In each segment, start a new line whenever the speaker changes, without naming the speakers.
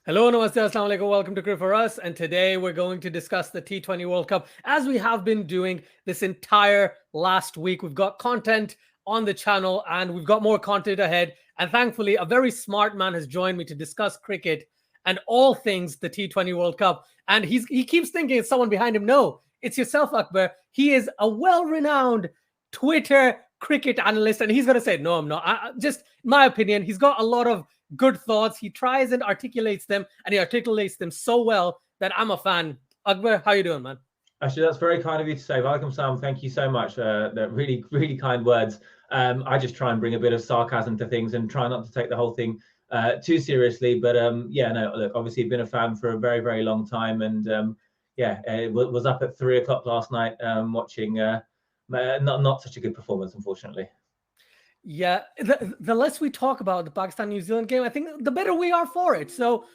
Hello, namaste, assalamu alaikum. Welcome to Cricket for Us. And today we're going to discuss the T20 World Cup as we have been doing this entire last week. We've got content on the channel and we've got more content ahead. And thankfully, a very smart man has joined me to discuss cricket and all things the T20 World Cup. And he keeps thinking it's someone behind him. No, it's yourself, Akbar. He is a well-renowned Twitter cricket analyst. And he's going to say, no, I'm not. Just my opinion, he's got a lot of good thoughts. He tries and articulates them, and he articulates them so well that I'm a fan. Akbar, how you doing, man?
Actually, that's very kind of you to say. Welcome, Sam. Thank you so much. They're really, really kind words. I just try and bring a bit of sarcasm to things and try not to take the whole thing too seriously. But yeah, no, look, obviously been a fan for a very, very long time. And yeah, was up at 3 o'clock last night watching not such a good performance, unfortunately.
Yeah, the less we talk about the Pakistan-New Zealand game, I think the better we are for it. So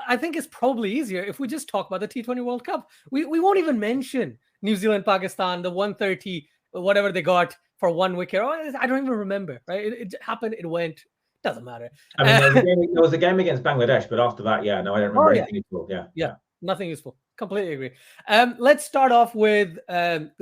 I think it's probably easier if we just talk about the T20 World Cup. We won't even mention New Zealand-Pakistan, the 130, whatever they got for one wicket. I don't even remember, right? It happened, it went. Doesn't matter.
I mean, there was a game against Bangladesh, but after that, yeah, no, I don't remember anything at all. Yeah,
nothing useful. Completely agree. Let's start off with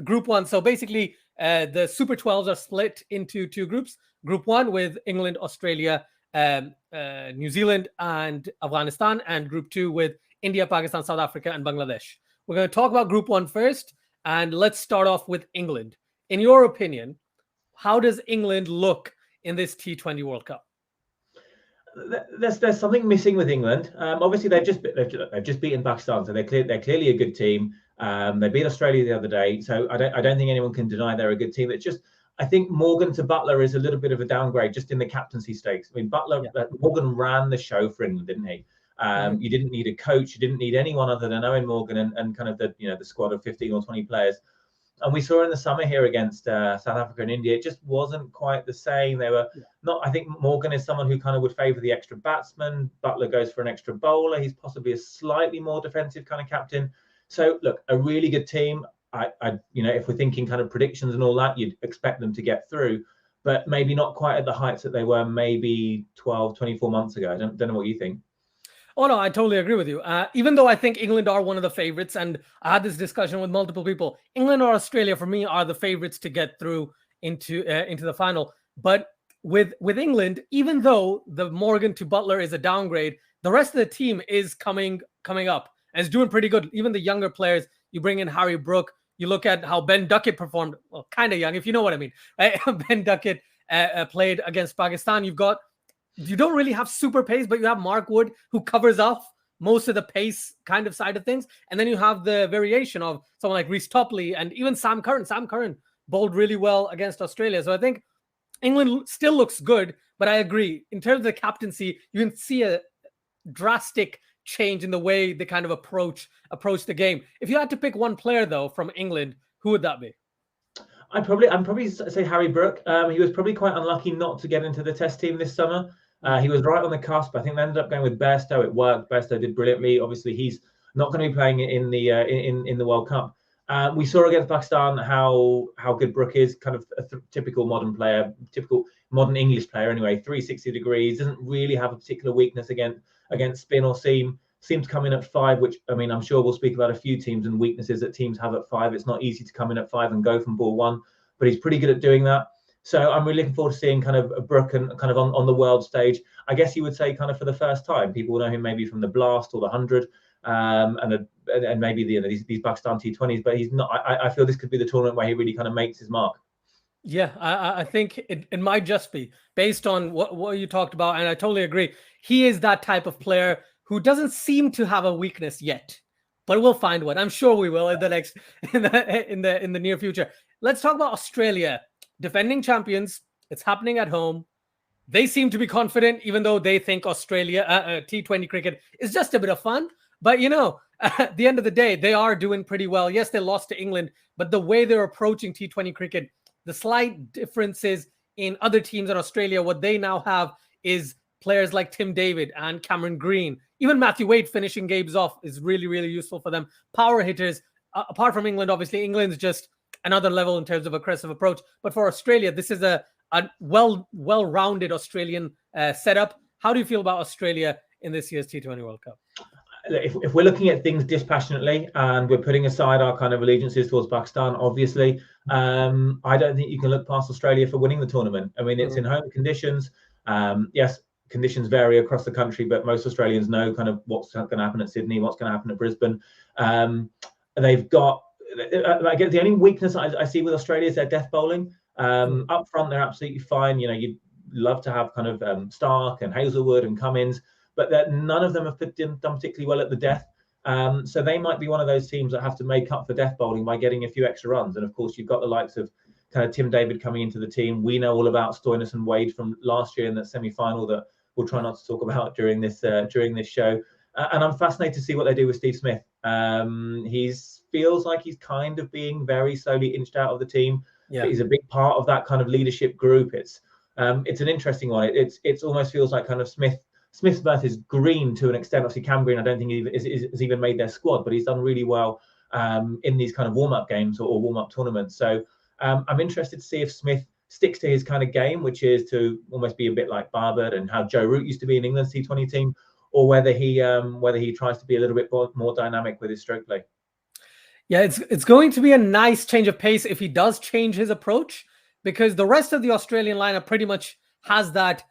Group 1. So basically, the Super 12s are split into two groups. Group 1 with England, Australia, New Zealand, and Afghanistan, and Group 2 with India, Pakistan, South Africa, and Bangladesh. We're going to talk about Group 1 first, and let's start off with England. In your opinion, how does England look in this T20 World Cup?
There's something missing with England. Obviously, they've just beaten Pakistan, so they're clearly a good team. They beat Australia the other day, so I don't think anyone can deny they're a good team. It's just, I think Morgan to Butler is a little bit of a downgrade just in the captaincy stakes. I mean, Morgan ran the show for England, didn't he? You didn't need a coach, you didn't need anyone other than Owen Morgan and kind of the squad of 15 or 20 players. And we saw in the summer here against South Africa and India, it just wasn't quite the same. They were not. I think Morgan is someone who kind of would favour the extra batsman. Butler goes for an extra bowler. He's possibly a slightly more defensive kind of captain. So look, a really good team. If we're thinking kind of predictions and all that, you'd expect them to get through, but maybe not quite at the heights that they were maybe 12, 24 months ago. I don't know what you think.
Oh, no, I totally agree with you. Even though I think England are one of the favorites, and I had this discussion with multiple people, England or Australia, for me, are the favorites to get through into the final. But with England, even though the Morgan to Butler is a downgrade, the rest of the team is coming up and is doing pretty good. Even the younger players, you bring in Harry Brook, you look at how Ben Duckett performed, well, kind of young, if you know what I mean, right? Ben Duckett played against Pakistan. You don't really have super pace, but you have Mark Wood who covers off most of the pace kind of side of things. And then you have the variation of someone like Reece Topley and even Sam Curran. Sam Curran bowled really well against Australia. So I think England still looks good, but I agree. In terms of the captaincy, you can see a drastic change in the way they kind of approach the game. If you had to pick one player though from England, who would that be?
I'd probably say Harry Brook. He was probably quite unlucky not to get into the Test team this summer. He was right on the cusp. I think they ended up going with Bairstow. It worked. Bairstow did brilliantly. Obviously, he's not going to be playing in the World Cup. We saw against Pakistan how good Brook is. Kind of a typical modern player, typical modern English player. Anyway, 360 degrees. Doesn't really have a particular weakness against spin or seam. Seems to come in at 5, which, I mean, I'm sure we'll speak about a few teams and weaknesses that teams have at 5. It's not easy to come in at 5 and go from ball 1, but he's pretty good at doing that. So I'm really looking forward to seeing kind of a Brook and kind of on the world stage. I guess you would say kind of for the first time. People will know him maybe from the Blast or the 100 and maybe these Pakistan T20s, but he's not. I feel this could be the tournament where he really kind of makes his mark.
Yeah, I think it might just be based on what you talked about, and I totally agree. He is that type of player who doesn't seem to have a weakness yet, but we'll find one. I'm sure we will in the near future. Let's talk about Australia, defending champions. It's happening at home. They seem to be confident, even though they think Australia T20 cricket is just a bit of fun. But at the end of the day, they are doing pretty well. Yes, they lost to England, but the way they're approaching T20 cricket, the slight differences in other teams in Australia, what they now have is players like Tim David and Cameron Green. Even Matthew Wade finishing games off is really, really useful for them. Power hitters, apart from England, obviously, England's just another level in terms of aggressive approach. But for Australia, this is a well-rounded Australian setup. How do you feel about Australia in this year's T20 World Cup?
If we're looking at things dispassionately and we're putting aside our kind of allegiances towards Pakistan, obviously, I don't think you can look past Australia for winning the tournament. I mean, it's in home conditions. Yes, conditions vary across the country, but most Australians know kind of what's going to happen at Sydney, what's going to happen at Brisbane. They've got, again, the only weakness I see with Australia is their death bowling. Up front, they're absolutely fine. You know, you'd love to have kind of Stark and Hazelwood and Cummins, but that none of them have done particularly well at the death. So they might be one of those teams that have to make up for death bowling by getting a few extra runs. And of course, you've got the likes of kind of Tim David coming into the team. We know all about Stoinis and Wade from last year in that semi-final that we'll try not to talk about during this show. And I'm fascinated to see what they do with Steve Smith. He feels like he's kind of being very slowly inched out of the team. Yeah. But he's a big part of that kind of leadership group. It's an interesting one. It's almost feels like kind of Smith's berth is green to an extent. Obviously, Cam Green, I don't think he has even made their squad, but he's done really well in these kind of warm-up games or warm-up tournaments. So I'm interested to see if Smith sticks to his kind of game, which is to almost be a bit like Barber and how Joe Root used to be in England's T20 team, or whether he tries to be a little bit more dynamic with his stroke play.
Yeah, it's going to be a nice change of pace if he does change his approach, because the rest of the Australian lineup pretty much has that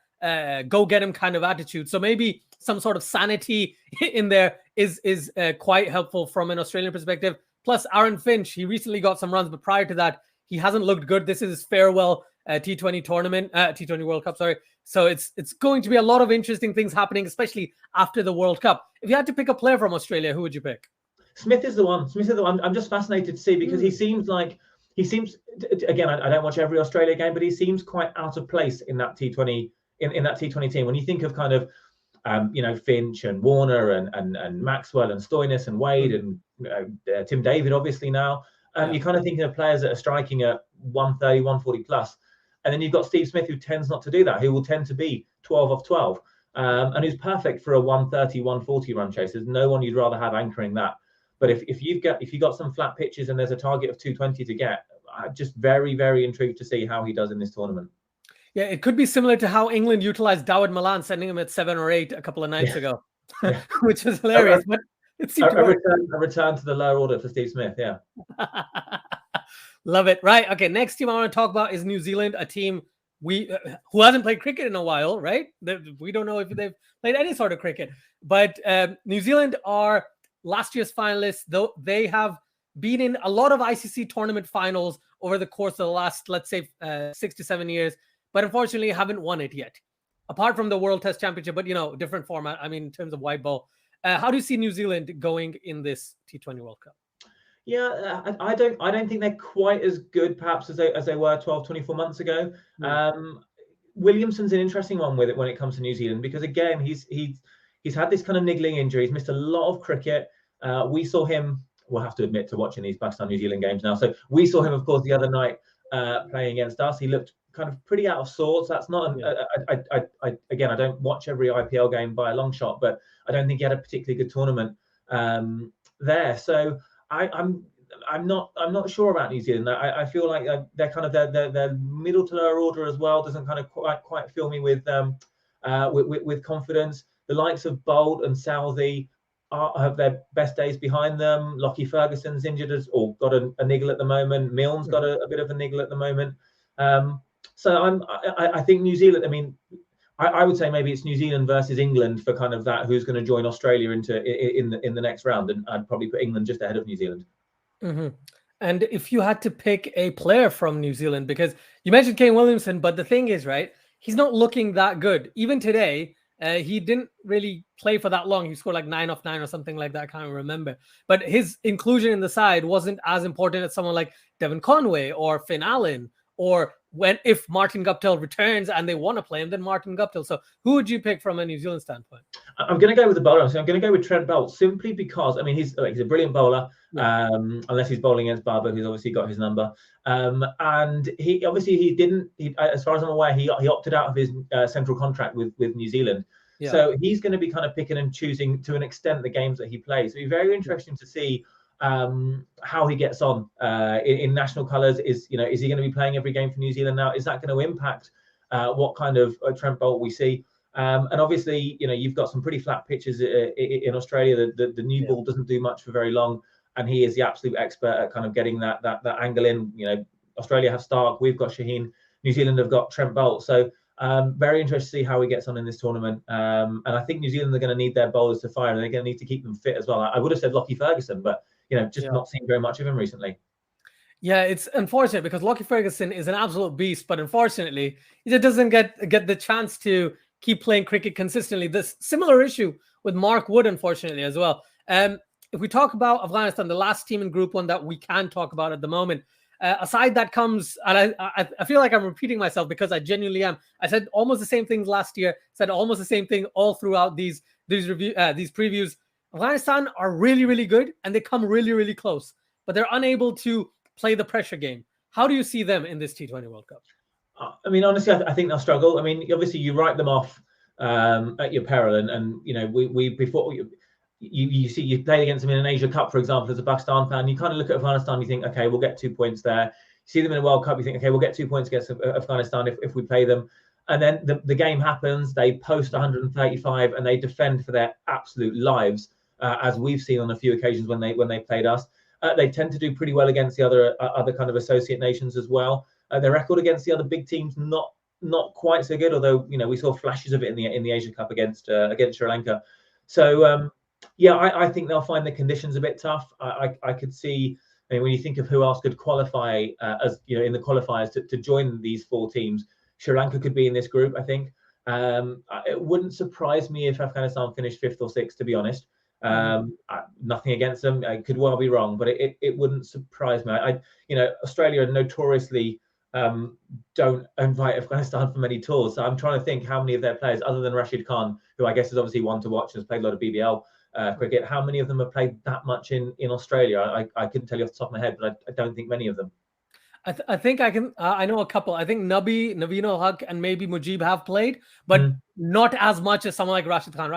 go get him kind of attitude. So maybe some sort of sanity in there is quite helpful from an Australian perspective. Plus, Aaron Finch, he recently got some runs, but prior to that, he hasn't looked good. This is his farewell T20 tournament, T20 World Cup, sorry. So it's going to be a lot of interesting things happening, especially after the World Cup. If you had to pick a player from Australia, who would you pick?
Smith is the one. I'm just fascinated to see, because he seems again, I don't watch every Australia game, but he seems quite out of place in that T20 in that T20 team. When you think of kind of Finch and Warner and Maxwell and Stoinis and Wade and Tim David obviously now, you're kind of thinking of players that are striking at 130, 140 plus. And then you've got Steve Smith, who tends not to do that, who will tend to be 12 off 12, and who's perfect for a 130, 140 run chase. There's no one you'd rather have anchoring that. But if you've got some flat pitches and there's a target of 220 to get, I'm just very, very intrigued to see how he does in this tournament.
Yeah, it could be similar to how England utilized Dawid Malan, sending him at 7 or 8 a couple of nights ago, which was hilarious. But it seemed to work.
A return to the lower order for Steve Smith, yeah.
Love it. Right. Okay, next team I want to talk about is New Zealand, a team who hasn't played cricket in a while, right? We don't know if they've played any sort of cricket. But New Zealand are last year's finalists, though they have been in a lot of ICC tournament finals over the course of the last, let's say, 6 to 7 years, but unfortunately haven't won it yet. Apart from the World Test Championship, but different format. I mean, in terms of white ball, how do you see New Zealand going in this T20 World Cup?
Yeah, I don't think they're quite as good perhaps as they were 12, 24 months ago. Williamson's an interesting one with it when it comes to New Zealand, because again, he's had this kind of niggling injury. He's missed a lot of cricket. We saw him, we'll have to admit to watching these Pakistan New Zealand games now. So we saw him, of course, the other night playing against us. He looked kind of pretty out of sorts. That's not again, I don't watch every IPL game by a long shot, but I don't think he had a particularly good tournament there. So I'm not sure about New Zealand. I feel like they're kind of their middle to lower order as well doesn't kind of quite fill me with confidence. The likes of Bolt and Southey have their best days behind them. Lockie Ferguson's injured or got a niggle at the moment. Milne's got a bit of a niggle at the moment. So I think New Zealand. I mean, I would say maybe it's New Zealand versus England for kind of that who's going to join Australia in the next round, and I'd probably put England just ahead of New Zealand.
Mm-hmm. And if you had to pick a player from New Zealand, because you mentioned Kane Williamson, but the thing is, right, he's not looking that good. Even today, he didn't really play for that long. He scored like 9 off 9 or something like that. I can't remember. But his inclusion in the side wasn't as important as someone like Devon Conway or Finn Allen, or if Martin Guptill returns and they want to play him, then Martin Guptill. So who would you pick from a New Zealand standpoint?
I'm going to go with the bowler. So I'm going to go with Trent Boult, simply because, I mean, he's a brilliant bowler, unless he's bowling against Barber, who's obviously got his number. And he didn't, as far as I'm aware, he opted out of his central contract with New Zealand. Yeah. So he's going to be kind of picking and choosing to an extent the games that he plays. So it'll be very interesting to see how he gets on in national colours. Is he going to be playing every game for New Zealand now? Is that going to impact what kind of Trent Boult we see? And obviously, you've got some pretty flat pitches in Australia. The new ball doesn't do much for very long, and he is the absolute expert at kind of getting that angle in. Australia have Stark, we've got Shaheen, New Zealand have got Trent Boult. So very interested to see how he gets on in this tournament. And I think New Zealand are going to need their bowlers to fire, and they're going to need to keep them fit as well. I would have said Lockie Ferguson, but just not seen very much of him recently.
Yeah, it's unfortunate because Lockie Ferguson is an absolute beast, but unfortunately, he just doesn't get the chance to keep playing cricket consistently. This similar issue with Mark Wood, unfortunately, as well. If we talk about Afghanistan, the last team in Group 1 that we can talk about at the moment, aside that comes, and I feel like I'm repeating myself because I genuinely am. I said almost the same things last year, said almost the same thing all throughout these previews. Afghanistan are really, really good, and they come really, really close, but they're unable to play the pressure game. How do you see them in this T20 World Cup?
I mean, honestly, I think they'll struggle. I mean, obviously, you write them off at your peril, and we before you see you played against them in an Asia Cup, for example, as a Pakistan fan. You kind of look at Afghanistan, you think, okay, we'll get 2 points there. You see them in a World Cup, you think, okay, we'll get 2 points against Afghanistan if we play them. And then the game happens, they post 135 and they defend for their absolute lives, as we've seen on a few occasions when they played us. They tend to do pretty well against the other kind of associate nations as well. Their record against the other big teams not quite so good, although we saw flashes of it in the Asia Cup against Sri Lanka. So I think they'll find the conditions a bit tough. I could see, I mean, when you think of who else could qualify as in the qualifiers to join these 4 teams, Sri Lanka could be in this group. I think it wouldn't surprise me if Afghanistan finished 5th or 6th, to be honest. Nothing against them. I could well be wrong, but it wouldn't surprise me. Australia notoriously don't invite Afghanistan for many tours. So I'm trying to think how many of their players, other than Rashid Khan, who I guess is obviously one to watch and has played a lot of BBL cricket, how many of them have played that much in Australia? I couldn't tell you off the top of my head, but I don't think many of them.
I think I can. I know a couple. I think Naveen Haq, and maybe Mujib have played, but not as much as someone like Rashid Khan.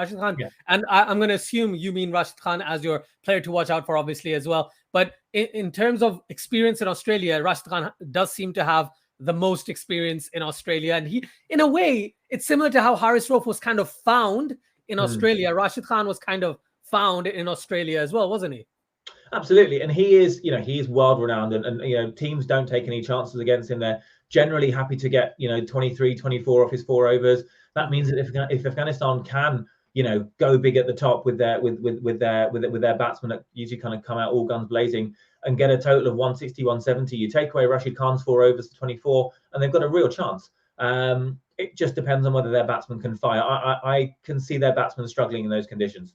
And I'm going to assume you mean Rashid Khan as your player to watch out for, obviously, as well. But in terms of experience in Australia, Rashid Khan does seem to have the most experience in Australia. And he, in a way, it's similar to how Haris Rauf was kind of found in Australia. Rashid Khan was kind of found in Australia as well, wasn't he?
Absolutely, and he is world renowned, and teams don't take any chances against him. They're generally happy to get 23, 24 off his 4 overs. That means that if Afghanistan can go big at the top with their batsmen that usually kind of come out all guns blazing and get a total of 160, 170, you take away Rashid Khan's 4 overs to 24, and they've got a real chance. It just depends on whether their batsmen can fire. I can see their batsmen struggling in those conditions.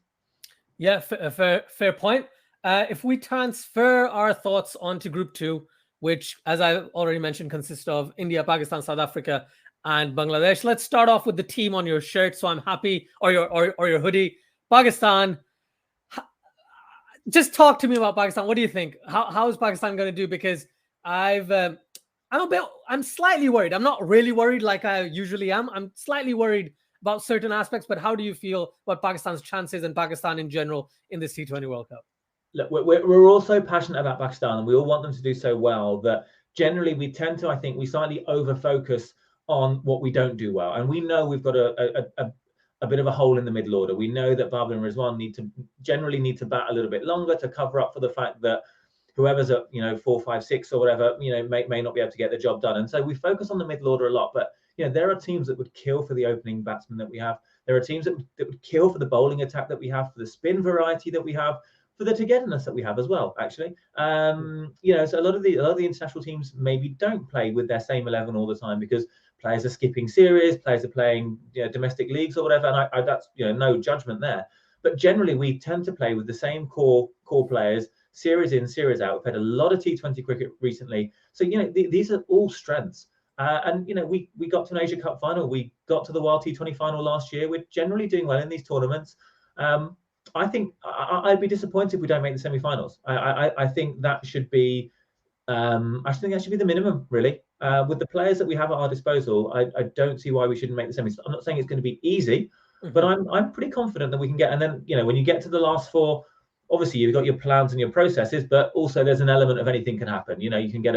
Yeah, fair point. If we transfer our thoughts onto Group 2, which, as I already mentioned, consists of India, Pakistan, South Africa, and Bangladesh. Let's start off with the team on your shirt. So I'm happy, or your hoodie. Pakistan. Just talk to me about Pakistan. What do you think? How is Pakistan going to do? Because I'm slightly worried. I'm not really worried like I usually am. I'm slightly worried about certain aspects. But how do you feel about Pakistan's chances and Pakistan in general in this T20 World Cup?
Look, we're all so passionate about Pakistan, and we all want them to do so well that generally we tend to, I think, we slightly over focus on what we don't do well. And we know we've got a bit of a hole in the middle order. We know that Babar and Rizwan generally need to bat a little bit longer to cover up for the fact that whoever's at 4, 5, 6 or whatever may not be able to get the job done. And so we focus on the middle order a lot. But there are teams that would kill for the opening batsmen that we have. There are teams that would kill for the bowling attack that we have, for the spin variety that we have, for the togetherness that we have as well, actually. So a lot of the international teams maybe don't play with their same 11 all the time because players are skipping series, players are playing domestic leagues or whatever, and I that's no judgment there. But generally, we tend to play with the same core players, series in, series out. We've had a lot of T20 cricket recently, so these are all strengths. And we got to an Asia Cup final, we got to the World T20 final last year. We're generally doing well in these tournaments. I think I'd be disappointed if we don't make the semi-finals. I think that should be, I think that should be the minimum, really. With the players that we have at our disposal, I don't see why we shouldn't make the semis. I'm not saying it's going to be easy, but I'm pretty confident that we can get. And then when you get to the last 4, obviously you've got your plans and your processes, but also there's an element of anything can happen. You can get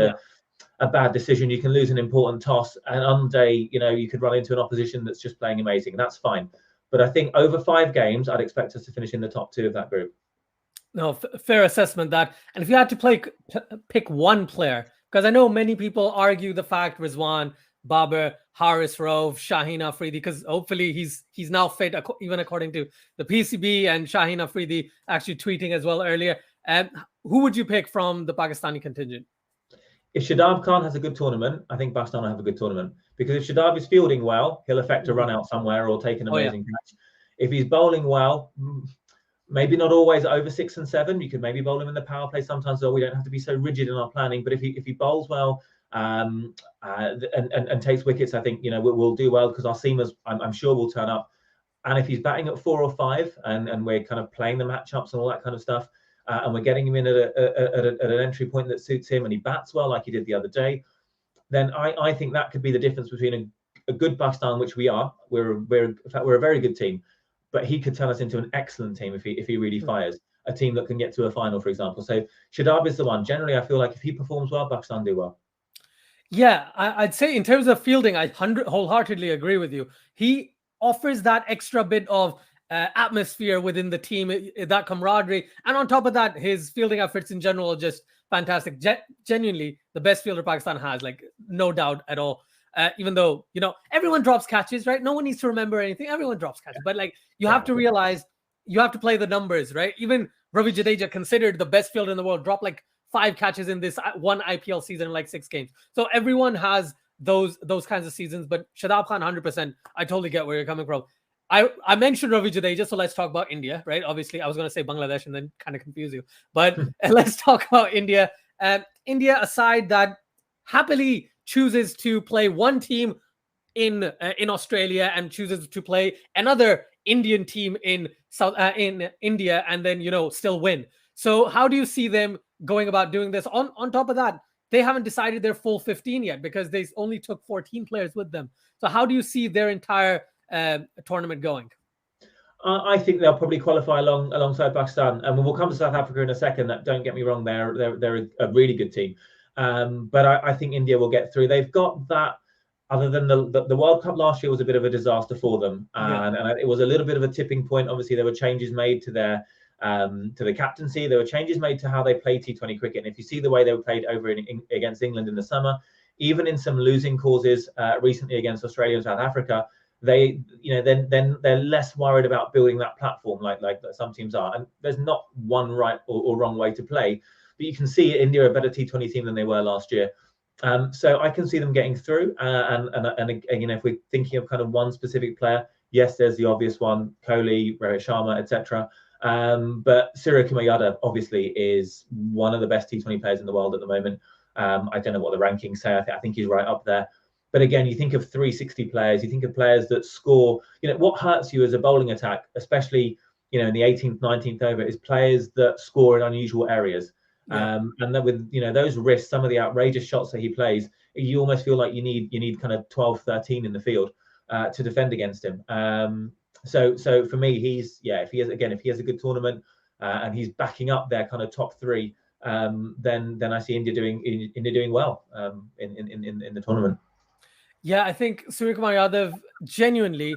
bad decision. You can lose an important toss, and on the day, you could run into an opposition that's just playing amazing. That's fine. But I think over 5 games, I'd expect us to finish in the top 2 of that group.
No, fair assessment that. And if you had to pick one player, because I know many people argue the fact Rizwan, Babar, Haris Rauf, Shaheen Afridi, because hopefully he's now fit, even according to the PCB, and Shaheen Afridi actually tweeting as well earlier. Who would you pick from the Pakistani contingent?
If Shadab Khan has a good tournament, I think Pakistan will have a good tournament, because if Shadab is fielding well, he'll affect a run out somewhere or take an amazing catch. If he's bowling well, maybe not always over 6 and 7. You could maybe bowl him in the power play sometimes, though we don't have to be so rigid in our planning. But if he bowls well and takes wickets, I think we'll do well, because our seamers, I'm sure, will turn up. And if he's batting at 4 or 5 and we're kind of playing the matchups and all that kind of stuff, and we're getting him in at an entry point that suits him, and he bats well like he did the other day, then I think that could be the difference between a good Pakistan, which we are. In fact, we're a very good team. But he could turn us into an excellent team if he really fires, a team that can get to a final, for example. So Shadab is the one. Generally, I feel like if he performs well, Pakistan do well.
Yeah, I'd say in terms of fielding, I wholeheartedly agree with you. He offers that extra bit of atmosphere within the team, that camaraderie. And on top of that, his fielding efforts in general are just fantastic. Genuinely, the best fielder Pakistan has, like, no doubt at all. Even though, everyone drops catches, right? No one needs to remember anything. Everyone drops catches. But, like, you have to realize you have to play the numbers, right? Even Ravi Jadeja, considered the best fielder in the world, dropped like 5 catches in this one IPL season in like 6 games. So everyone has those kinds of seasons. But Shadab Khan, 100%, I totally get where you're coming from. I mentioned Ravi Jadeja, so let's talk about India, right? Obviously, I was going to say Bangladesh and then kind of confuse you. But let's talk about India. India, a side that happily chooses to play one team in Australia and chooses to play another Indian team in India, and then still win. So how do you see them going about doing this? On top of that, they haven't decided their full 15 yet, because they only took 14 players with them. So how do you see their entire tournament going?
I think they'll probably qualify alongside Pakistan, and we'll come to South Africa in a second. Don't get me wrong; they're a really good team. But I think India will get through. They've got that. Other than the World Cup last year was a bit of a disaster for them, and it was a little bit of a tipping point. Obviously, there were changes made to their to the captaincy. There were changes made to how they play T20 cricket. And if you see the way they were played over against England in the summer, even in some losing causes recently against Australia and South Africa, then they're less worried about building that platform like some teams are. And there's not one right or wrong way to play, but you can see India are a better T20 team than they were last year. So I can see them getting through. And if we're thinking of kind of one specific player, yes, there's the obvious one, Kohli, Rohit Sharma, etc. But Surya Kumar Yadav obviously is one of the best T20 players in the world at the moment. I don't know what the rankings say. I think he's right up there. But again, you think of 360 players, you think of players that score. What hurts you as a bowling attack, especially in the 18th, 19th over, is players that score in unusual areas. And then with those risks, some of the outrageous shots that he plays, you almost feel like you need kind of 12, 13 in the field to defend against him. So for me, if he has a good tournament and he's backing up their kind of top 3, then I see India doing well in the tournament.
Yeah, I think Surya Kumar Yadav, genuinely,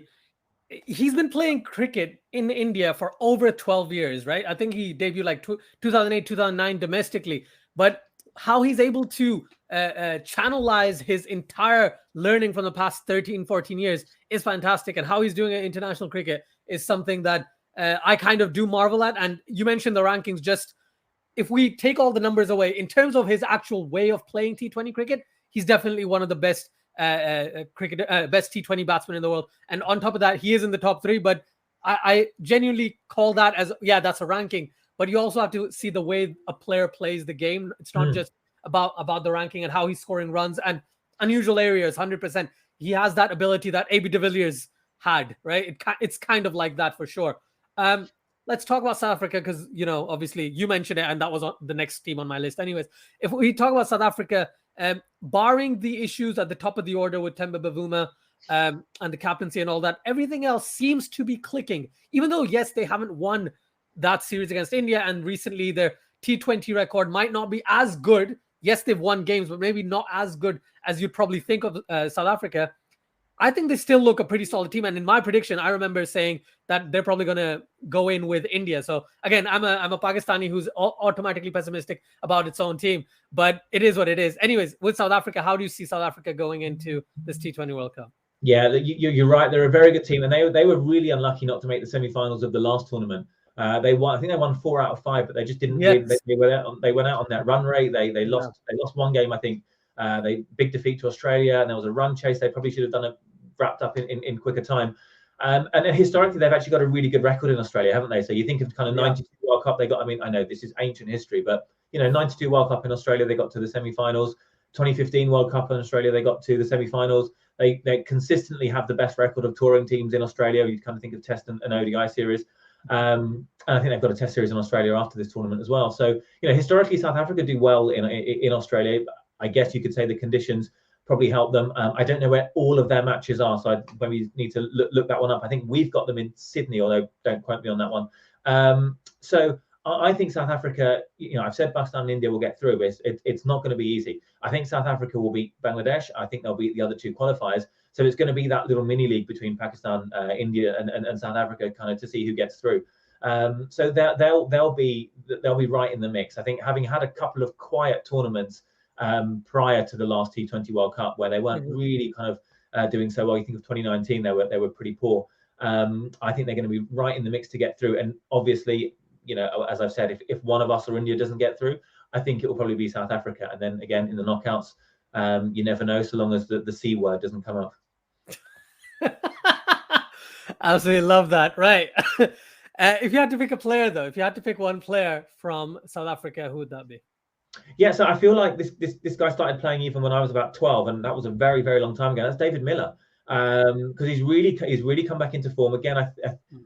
he's been playing cricket in India for over 12 years, right? I think he debuted like 2008, 2009 domestically. But how he's able to channelize his entire learning from the past 13, 14 years is fantastic. And how he's doing it in international cricket is something that I kind of do marvel at. And you mentioned the rankings. Just if we take all the numbers away, in terms of his actual way of playing T20 cricket, he's definitely one of the best best T20 batsmen in the world. And on top of that, he is in the top 3. But I genuinely call that as, that's a ranking. But you also have to see the way a player plays the game. It's not just about the ranking and how he's scoring runs and unusual areas. 100%. He has that ability that AB de Villiers had, right? It's kind of like that for sure. Let's talk about South Africa, because obviously you mentioned it, and that was the next team on my list. Anyways, if we talk about South Africa, barring the issues at the top of the order with Temba Bavuma and the captaincy and all that, everything else seems to be clicking. Even though, yes, they haven't won that series against India, and recently their T20 record might not be as good yes, they've won games, but maybe not as good as you'd probably think of South Africa. I think they still look a pretty solid team. And in my prediction, I remember saying that they're probably going to go in with India. So again, I'm a Pakistani who's automatically pessimistic about its own team, but it is what it is. Anyways, with South Africa, how do you see South Africa going into this T20 World Cup?
Yeah, you're right. They're a very good team, and they were really unlucky not to make the semi-finals of the last tournament. They won. I think they won 4 out of 5, but they just didn't.
Yes.
They went out on that run rate. They lost. Yeah. They lost one game, I think. Big defeat to Australia, and there was a run chase. They probably should have done it wrapped up in quicker time. And then historically, they've actually got a really good record in Australia, haven't they? So you think of kind of 92 World Cup they got. I mean, I know this is ancient history, but 92 World Cup in Australia, they got to the semi-finals. 2015 World Cup in Australia, they got to the semi-finals. They consistently have the best record of touring teams in Australia. You kind of think of Test and ODI series. And I think they've got a Test series in Australia after this tournament as well. So, historically, South Africa do well in Australia. I guess you could say the conditions probably help them. I don't know where all of their matches are, so maybe need to look that one up. I think we've got them in Sydney, although don't quote me on that one. So I think South Africa, I've said Pakistan and India will get through, but it's not going to be easy. I think South Africa will beat Bangladesh. I think they'll beat the other 2 qualifiers. So it's going to be that little mini league between Pakistan, India, and South Africa, kind of to see who gets through. So they'll be right in the mix. I think, having had a couple of quiet tournaments prior to the last T20 World Cup, where they weren't really kind of doing so well. You think of 2019, they were pretty poor. I think they're going to be right in the mix to get through. And obviously, as I've said, if one of us or India doesn't get through, I think it will probably be South Africa. And then again, in the knockouts, you never know, so long as the C word doesn't come up.
Absolutely love that. Right. If you had to pick a player, though, if you had to pick one player from South Africa, who would that be?
Yeah, so I feel like this guy started playing even when I was about 12, and that was a very, very long time ago. That's David Miller. Because he's really come back into form again.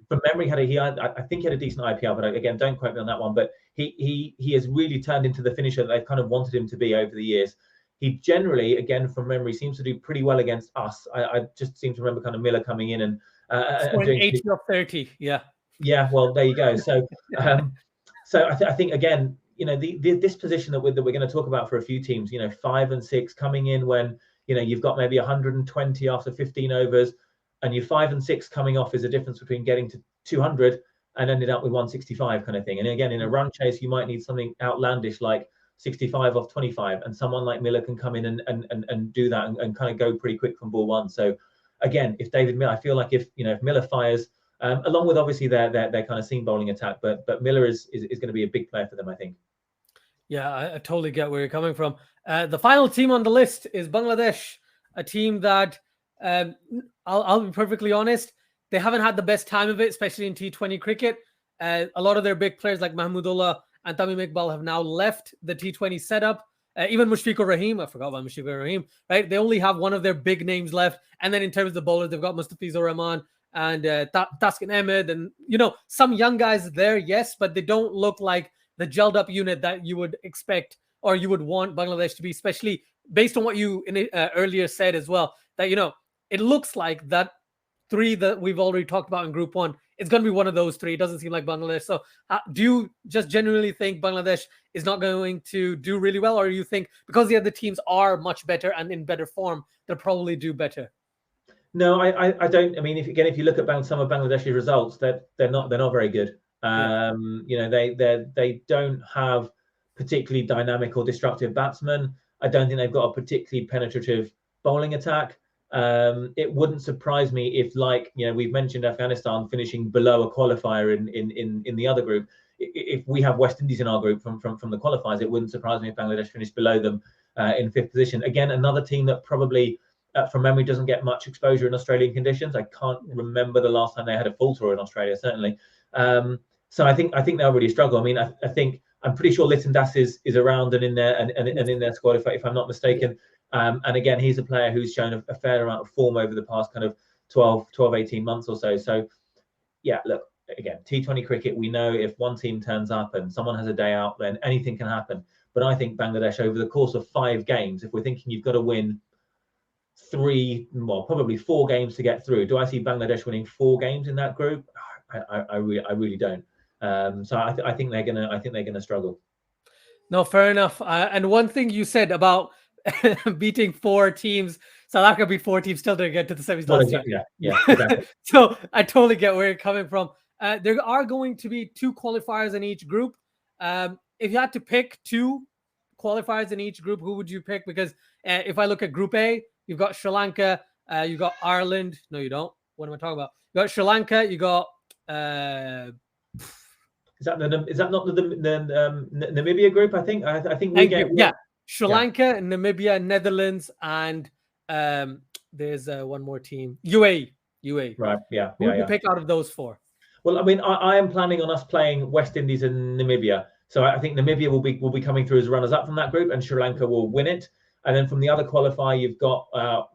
From memory, I think he had a decent IPL, but again, don't quote me on that one. But he has really turned into the finisher that they've kind of wanted him to be over the years. He generally, again from memory, seems to do pretty well against us. I just seem to remember kind of Miller coming in and
doing 80 of 30. Yeah.
Well, there you go. So I think again, this position that we're going to talk about for a few teams, 5 and 6 coming in when you've got maybe 120 after 15 overs, and your 5 and 6 coming off is a difference between getting to 200 and ended up with 165 kind of thing. And again, in a run chase, you might need something outlandish like 65 off 25, and someone like Miller can come in and do that and kind of go pretty quick from ball 1. So again, if David Miller, I feel like if Miller fires, along with obviously their kind of seam bowling attack, but Miller is going to be a big player for them, I think.
Yeah, I totally get where you're coming from. The final team on the list is Bangladesh, a team that, I'll be perfectly honest, they haven't had the best time of it, especially in T20 cricket. A lot of their big players like Mahmudullah and Tamim Iqbal have now left the T20 setup. Even Mushfiqur Rahim, I forgot about Mushfiqur Rahim, right? They only have one of their big names left. And then in terms of the bowlers, they've got Mustafizur Rahman and Taskin Ahmed and, some young guys there, yes, but they don't look like the gelled up unit that you would expect or you would want Bangladesh to be, especially based on what you earlier said as well, that, it looks like that 3 that we've already talked about in Group 1, it's going to be one of those 3. It doesn't seem like Bangladesh. So do you just genuinely think Bangladesh is not going to do really well? Or you think because the other teams are much better and in better form, they'll probably do better?
No, I don't. I mean, if you look at some of Bangladesh's results, they're not very good. They don't have particularly dynamic or destructive batsmen. I don't think they've got a particularly penetrative bowling attack. It wouldn't surprise me if, like we've mentioned Afghanistan finishing below a qualifier in the other group. If we have West Indies in our group from the qualifiers, it wouldn't surprise me if Bangladesh finished below them in 5th position. Again, another team that probably from memory doesn't get much exposure in Australian conditions. I can't remember the last time they had a full tour in Australia, certainly. So I think they'll really struggle. I mean, I think I'm pretty sure Lytton Das is around and in there and in their squad, if I'm not mistaken. And again, he's a player who's shown a fair amount of form over the past kind of 12, 18 months or so. So yeah, look, again, T20 cricket, we know if one team turns up and someone has a day out, then anything can happen. But I think Bangladesh, over the course of 5 games, if we're thinking you've got to win 3, well, probably 4 games to get through, do I see Bangladesh winning 4 games in that group? I really don't. So I think they're gonna struggle.
No, fair enough. And one thing you said about beating 4 teams, South Africa beat 4 teams, still didn't get to the semis
Well,
last year.
exactly, yeah, exactly.
So I totally get where you're coming from. There are going to be 2 qualifiers in each group. If you had to pick 2 qualifiers in each group, who would you pick? Because if I look at Group A, you've got Sri Lanka, you've got Ireland. No, you don't. What am I talking about? You got Sri Lanka, you got
Is that not the Namibia group? I think we get
Sri Lanka, Namibia, Netherlands, and there's one more team, UAE.
Right. Yeah.
Who would you pick out of those 4?
Well, I mean, I am planning on us playing West Indies and Namibia. So I think Namibia will be coming through as runners up from that group, and Sri Lanka will win it. And then from the other qualifier, you've got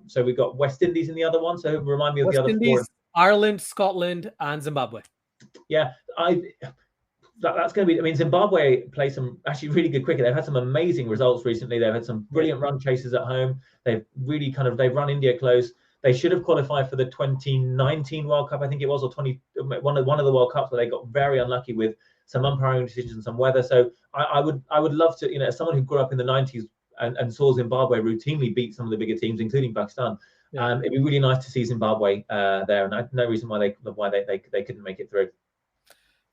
so we've got West Indies in the other one. So remind me of the other
Indies,
4.
Ireland, Scotland, and Zimbabwe.
Yeah, that's going to be. I mean, Zimbabwe play some actually really good cricket. They've had some amazing results recently. They've had some brilliant run chases at home. They've really they've run India close. They should have qualified for the 2019 World Cup, I think it was, or one of the World Cups, where they got very unlucky with some umpiring decisions and some weather. So I would love to, as someone who grew up in the 90s and saw Zimbabwe routinely beat some of the bigger teams, including Pakistan. It'd be really nice to see Zimbabwe there, and I have no reason why they couldn't make it through.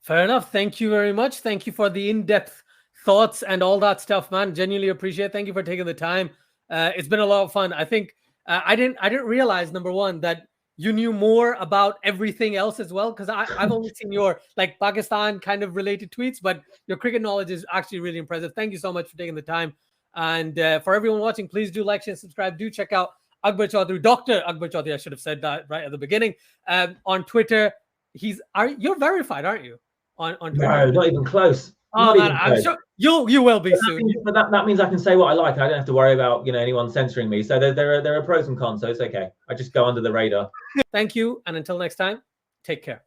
Fair enough. Thank you very much. Thank you for the in-depth thoughts and all that stuff, man. Genuinely appreciate it. Thank you for taking the time. It's been a lot of fun. I think I didn't realize, number one, that you knew more about everything else as well, because I've only seen your Pakistan kind of related tweets, but your cricket knowledge is actually really impressive. Thank you so much for taking the time. And for everyone watching, please do like, share, subscribe. Do check out Akbar Choudhry, Dr. Akbar Choudhry. I should have said that right at the beginning. On Twitter, you're verified, aren't you? On Twitter?
No, not even close.
Oh man, I'm sure you will be soon.
That means I can say what I like. I don't have to worry about anyone censoring me. So there are pros and cons. So it's okay. I just go under the radar.
Thank you, and until next time, take care.